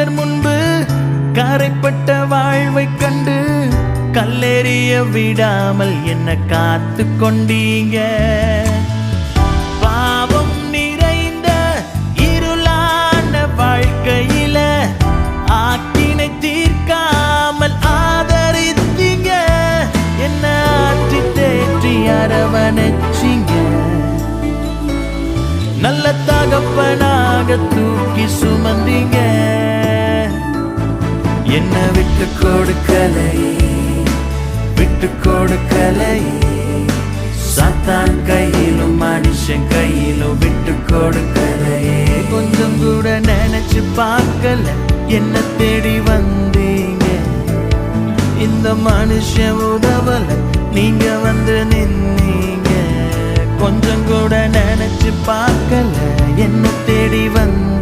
சிலர் முன்பு கரைப்பட்ட வாழ்வை கண்டு கல்லெறிய விடாமல் என்ன காத்து கொண்டீங்க. பாவம் நிறைந்த இருளான வாழ்க்கையில ஆக்கினை தீர்க்காமல் ஆதரித்தீங்க. என்ன ஆற்றி தேற்றி அரவணைச்சிங்க. நல்ல தகப்பனாக தூக்கி சுமந்தீங்க. என்ன விட்டு கொடுக்கலை சாத்தான் கையிலும் மனுஷன் கையிலும் விட்டு கொடுக்கலை. கொஞ்சம் கூட நினைச்சு பார்க்கல என்ன தேடி வந்தீங்க. இந்த மனுஷன் உதவல நீங்க வந்து நின்னீங்க. கொஞ்சம் கூட நினைச்சு பார்க்கல என்ன தேடி வந்தீங்க.